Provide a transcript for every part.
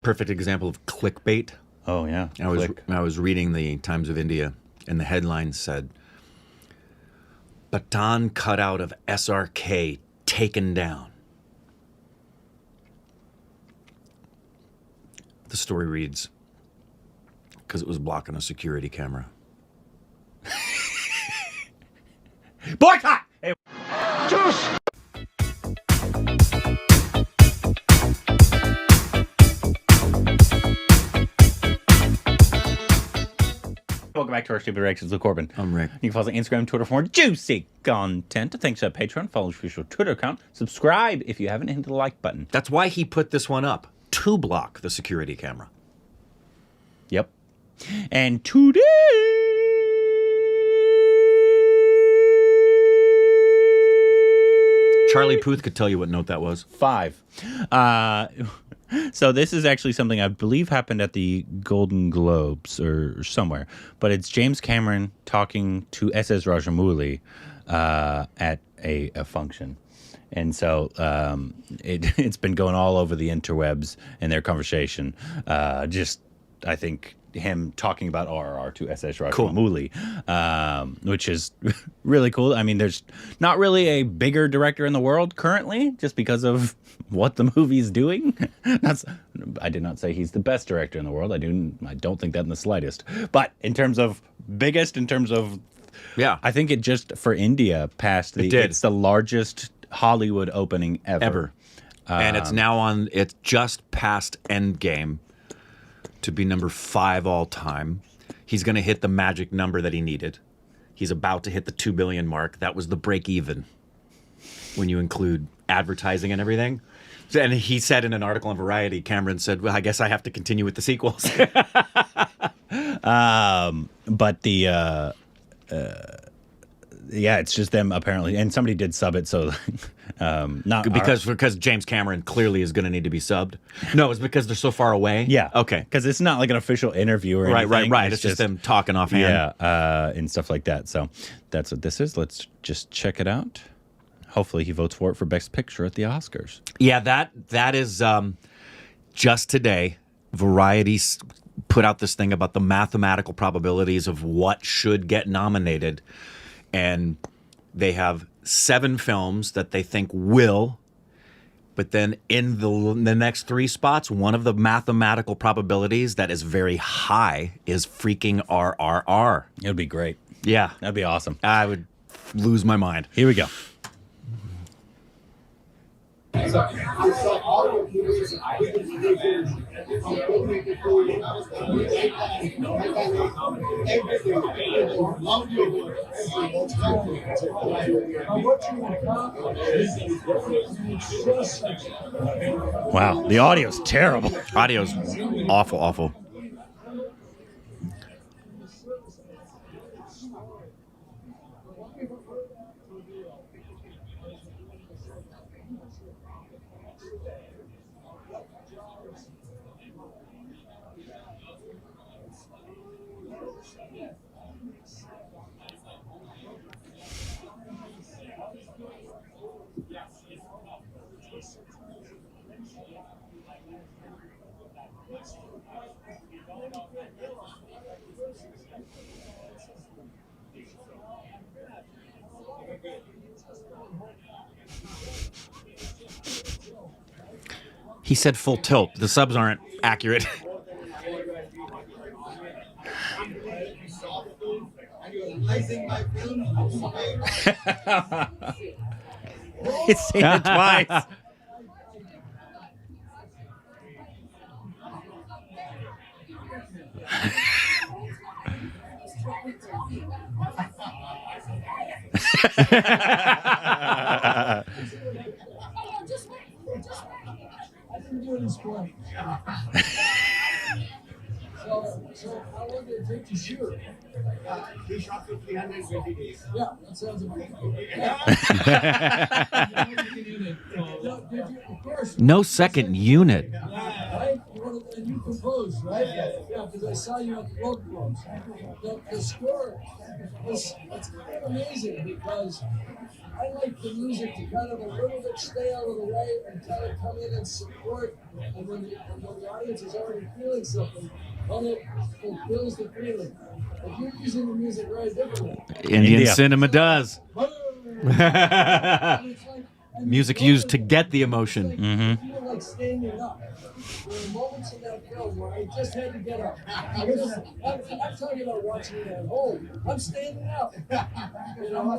Perfect example of clickbait. Oh, yeah. I was reading the Times of India, and the headline said, "Baton cutout of SRK taken down." The story reads, because it was blocking a security camera. Boycott! Hey. Juice! Welcome back to our Stupid Reactions with Corbin. I'm Rick. You can follow us on Instagram, Twitter for more juicy content. Thanks to Patreon. Follow our official Twitter account. Subscribe if you haven't, and hit the like button. That's why he put this one up, to block the security camera. Yep. And today... Charlie Puth could tell you what note that was. 5. So this is actually something I believe happened at the Golden Globes or somewhere. But it's James Cameron talking to SS Rajamouli at a function. And so it's been going all over the interwebs and their conversation. I think him talking about RRR to SS Rajamouli, which is really cool. I mean, there's not really a bigger director in the world currently, just because of what the movie's doing. I did not say he's the best director in the world. I don't think that in the slightest. But in terms of biggest, yeah, I think it just for India passed it's the largest Hollywood opening ever. And it's now it's just past Endgame to be number 5 all time. He's going to hit the magic number that he needed. He's about to hit the 2 billion mark. That was the break even when you include advertising and everything. And he said in an article on Variety, Cameron said, "Well, I guess I have to continue with the sequels." But yeah, it's just them apparently, and somebody did sub it, so not because James Cameron clearly is going to need to be subbed. No, it's because they're so far away. Yeah, okay, because it's not like an official interview or anything. Right. It's just them talking offhand. Yeah, and stuff like that. So that's what this is. Let's just check it out. Hopefully, he votes for it for Best Picture at the Oscars. Yeah, that is just today. Variety put out this thing about the mathematical probabilities of what should get nominated. And they have 7 films that they think will, but then in the next 3 spots, one of the mathematical probabilities that is very high is freaking RRR. It would be great. Yeah. That'd be awesome. I would lose my mind. Here we go. Wow, the audio's terrible. Audio's awful. He said full tilt. The subs aren't accurate. He's saying it twice. So how long did it take to shoot? We shot for 320 days. Yeah, that sounds about right. No second unit. Right? and you composed, right? Yeah, because I saw you at the Golden Globes. The score it's kind of amazing because I like the music to kind of a little bit stay out of the way and kind of come in and support. And when the audience is already feeling something, then it fulfills the feeling. If you're using the music very differently, Indian India. cinema does. and it's like, and Music you used to know, get the emotion. it's like, you feel like standing up. There were moments in that film where I just had to get up. I'm talking about watching it at home. I'm standing up. You know,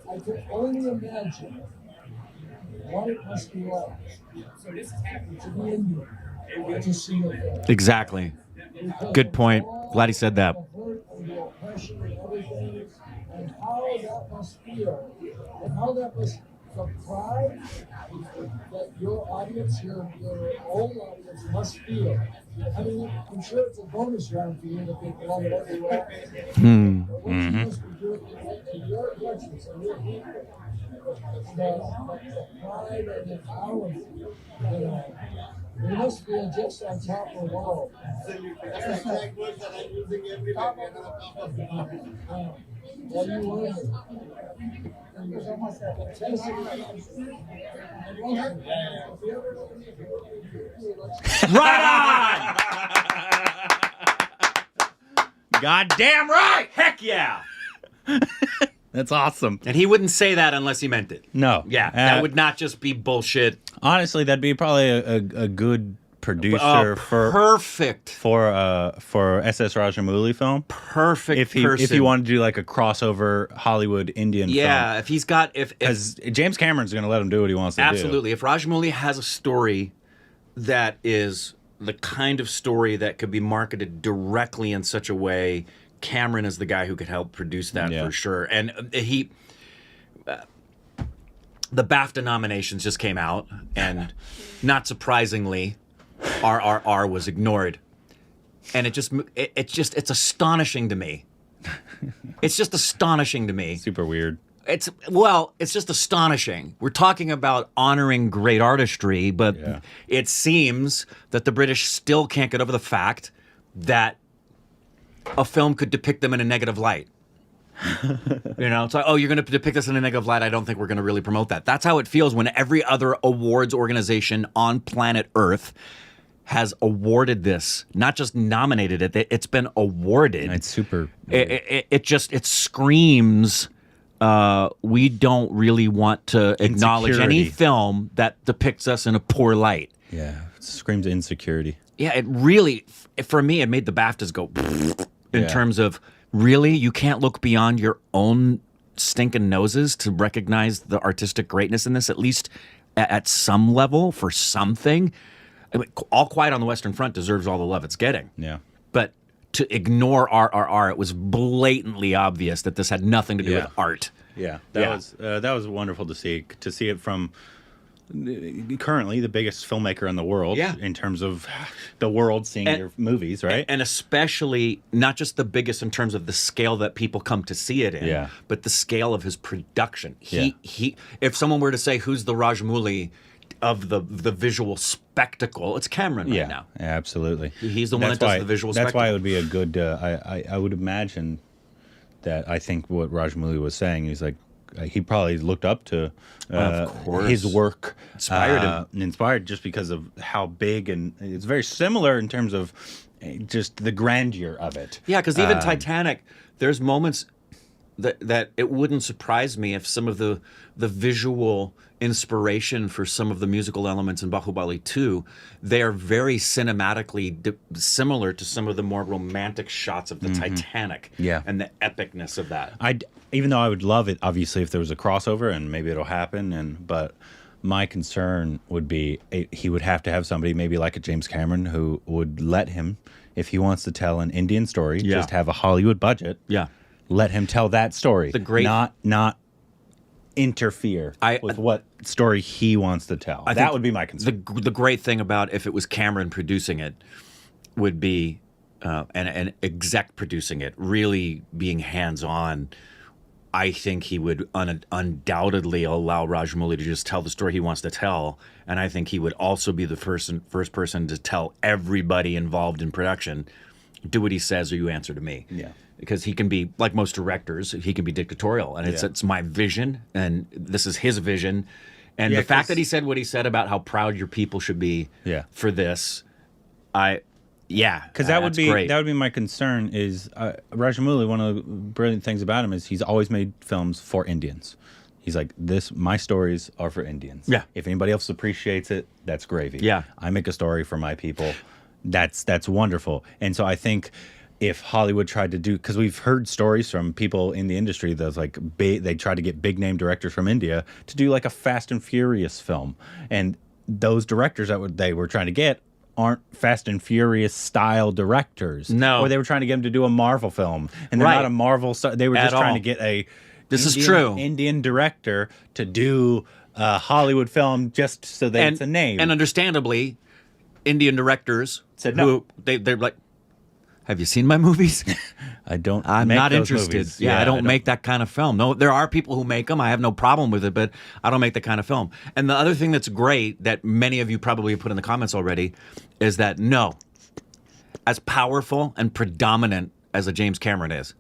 I can only imagine what it must be like to be Indian and to see it. Exactly. Good point. Glad he said that. The hurt and the oppression and everything, and how that must feel, and how that must, the pride that your audience, your own audience must feel. I mean, I'm sure it's a bonus round for you to be love it everywhere. But what you must be doing to your audience and your people, the pride and the power, you know, you must feel just on top of the world. That's the exact words that I'm using every day. Well, you learn it. Right on! Goddamn right! Heck yeah! That's awesome. And he wouldn't say that unless he meant it. No. Yeah, that would not just be bullshit. Honestly, that'd be probably a good producer Perfect. for SS Rajamouli film. Perfect If person. he wanted to do like a crossover Hollywood Indian film. Yeah, if he's got... if Because James Cameron's going to let him do what he wants to do. Absolutely. If Rajamouli has a story that is the kind of story that could be marketed directly in such a way, Cameron is the guy who could help produce that for sure. And he... the BAFTA nominations just came out, and not surprisingly, RRR was ignored. And it's astonishing to me. It's just astonishing to me. Super weird. It's just astonishing. We're talking about honoring great artistry, but it seems that the British still can't get over the fact that a film could depict them in a negative light. You know, it's like, oh, you're going to depict us in a negative light. I don't think we're going to really promote that. That's how it feels when every other awards organization on planet Earth has awarded this, not just nominated it. It's been awarded. It's super. It screams. We don't really want to acknowledge any film that depicts us in a poor light. Yeah, it screams insecurity. Yeah, it really, for me, it made the BAFTAs go in terms of, really? You can't look beyond your own stinking noses to recognize the artistic greatness in this, at least at some level, for something? I mean, All Quiet on the Western Front deserves all the love it's getting. Yeah. But to ignore RRR, it was blatantly obvious that this had nothing to do with art. Yeah, that was wonderful to see it from currently the biggest filmmaker in the world in terms of the world seeing your movies, right? And especially not just the biggest in terms of the scale that people come to see it in, but the scale of his production. He if someone were to say who's the Rajamouli of the visual spectacle, it's Cameron right now. Yeah, absolutely. He's the one that does the visual spectacle. That's why it would be a good I would imagine that I think what Rajamouli was saying, he's like, he probably looked up to his work, inspired just because of how big, and it's very similar in terms of just the grandeur of it. Yeah, because even Titanic, there's moments that it wouldn't surprise me if some of the visual inspiration for some of the musical elements in Bahubali 2, they are very cinematically similar to some of the more romantic shots of the Titanic and the epicness of that. Even though I would love it, obviously, if there was a crossover, and maybe it'll happen, but my concern would be he would have to have somebody maybe like a James Cameron who would let him, if he wants to tell an Indian story, just have a Hollywood budget. Yeah. Let him tell that story. Not interfere with what story he wants to tell. That would be my concern. The great thing about if it was Cameron producing it would be, and exec producing it, really being hands-on, I think he would undoubtedly allow Rajamouli to just tell the story he wants to tell, and I think he would also be the first person to tell everybody involved in production, do what he says or you answer to me. Yeah. Because he can be, like most directors, he can be dictatorial, and it's my vision, and this is his vision. And Yeah, the fact 'cause- that he said what he said about how proud your people should be for this, because that would be my concern. Is Rajamouli? One of the brilliant things about him is he's always made films for Indians. He's like, my stories are for Indians. Yeah. If anybody else appreciates it, that's gravy. Yeah. I make a story for my people. That's wonderful. And so I think if Hollywood tried to do, because we've heard stories from people in the industry that's like they tried to get big name directors from India to do like a Fast and Furious film, and those directors they were trying to get aren't Fast and Furious style directors. No. Or they were trying to get them to do a Marvel film, and they're not a Marvel star. They were just trying to get a is true Indian director to do a Hollywood film just so that it's a name. And understandably, Indian directors said no. They're like, have you seen my movies? I'm not interested. Movies. Yeah, I don't make that kind of film. No, there are people who make them. I have no problem with it, but I don't make that kind of film. And the other thing that's great that many of you probably put in the comments already is that no, as powerful and predominant as a James Cameron is,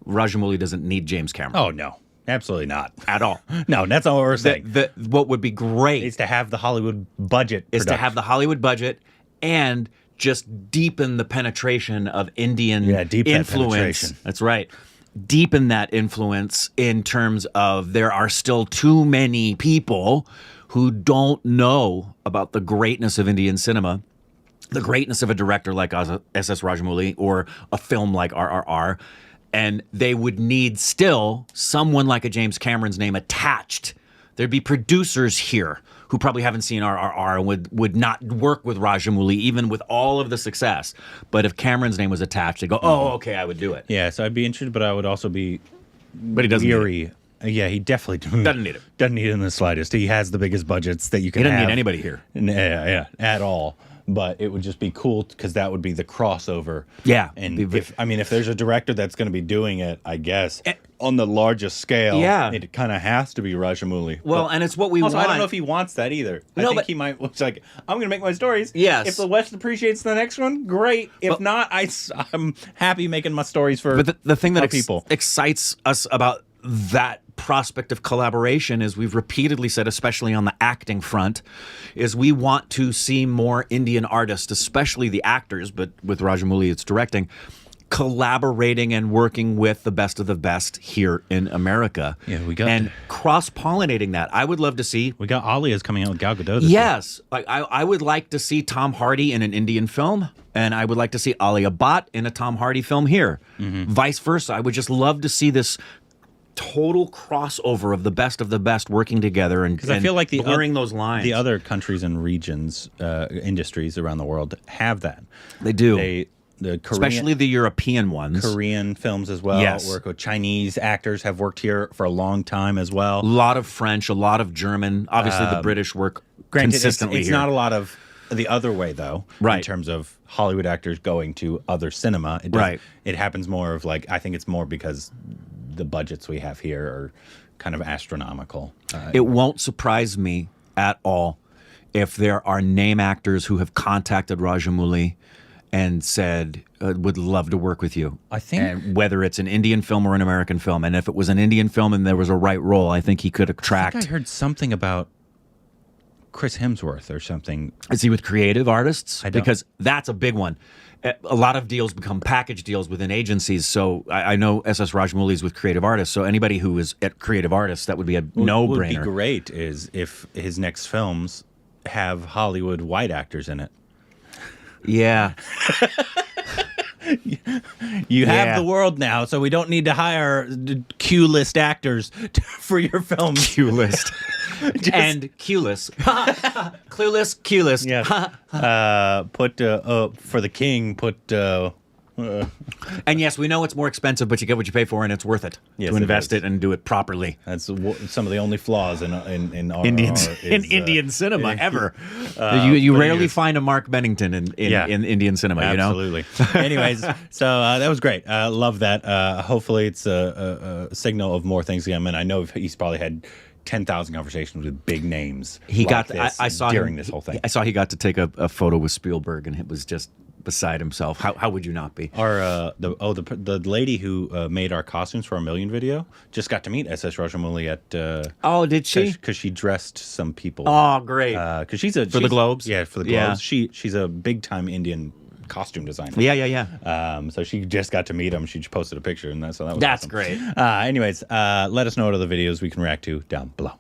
Rajamouli doesn't need James Cameron. Oh, no. Absolutely not. At all. No, that's not what we're saying. What would be great is to have the Hollywood budget. Is to have the Hollywood budget and just deepen the penetration of Indian influence. That's right. Deepen that influence in terms of there are still too many people who don't know about the greatness of Indian cinema, the greatness of a director like S.S. Rajamouli or a film like RRR, and they would need still someone like a James Cameron's name attached. There'd be producers here who probably haven't seen RRR and would not work with Rajamouli even with all of the success. But if Cameron's name was attached, they'd go, oh, okay, I would do it. Yeah, so I'd be interested, but I would also be he doesn't weary. Yeah, he definitely doesn't need it. Doesn't need it in the slightest. He has the biggest budgets that you can have. He doesn't need anybody here. Yeah, at all. But it would just be cool because that would be the crossover. Yeah. And if there's a director that's going to be doing it, I guess, on the largest scale, it kind of has to be Rajamouli. Well, and it's what we want. I don't know if he wants that either. I think he might. It's like, I'm going to make my stories. Yes. If the West appreciates the next one, great. If not, I'm happy making my stories for But the thing that people. Excites us about that prospect of collaboration, as we've repeatedly said, especially on the acting front, is we want to see more Indian artists, especially the actors, but with Rajamouli it's directing, collaborating and working with the best of the best here in America. Yeah, we got and cross-pollinating that. I would love to see. We got Alia's coming out with Gal Gadot. Yes, like I would like to see Tom Hardy in an Indian film, and I would like to see Alia Bhatt in a Tom Hardy film here. Vice versa. I would just love to see this total crossover of the best working together and I feel like blurring those lines. The other countries and regions, industries around the world have that. They do. The Korean, especially the European ones. Korean films as well. Yes. Work with Chinese actors have worked here for a long time as well. A lot of French, a lot of German. Obviously, the British work consistently it's here. not a lot of the other way, though, in terms of Hollywood actors going to other cinema. It happens more of like, I think it's more because the budgets we have here are kind of astronomical. It won't surprise me at all if there are name actors who have contacted Rajamouli and said, would love to work with you. I think. And whether it's an Indian film or an American film. And if it was an Indian film and there was a right role, I think he could attract. I think I heard something about Chris Hemsworth or something. Is he with creative artists? Because that's a big one. A lot of deals become package deals within agencies. So I know S.S. Rajamouli is with creative artists. So anybody who is at creative artists, that would be a no-brainer. What would be great is if his next films have Hollywood white actors in it. Yeah. You have the world now, so we don't need to hire Q-list actors for your films. Q-list. And Q-list. Clueless, Q-list. Yeah. Put for the king, put And yes, we know it's more expensive, but you get what you pay for, and it's worth it Yes, to it invest is. it and do it properly. That's some of the only flaws in RRR Indian cinema ever. You but rarely anyways. find a Mark Bennington in Indian cinema. Absolutely. You know. Anyways, so that was great. Love that. Hopefully, it's a signal of more things coming. I know he's probably had 10,000 conversations with big names. He like got. this I saw during him, this whole thing. I saw he got to take a photo with Spielberg, and it was just beside himself. How would you not be? The lady who made our costumes for our Million video just got to meet SS Rajamouli at. Oh, did she? Because she dressed some people. Oh, great. Because she's the Globes? Yeah, for the Yeah. Globes. She's a big time Indian costume designer. Yeah. So she just got to meet him. She just posted a picture, and that was That's awesome. great. Anyways, let us know what other videos we can react to down below.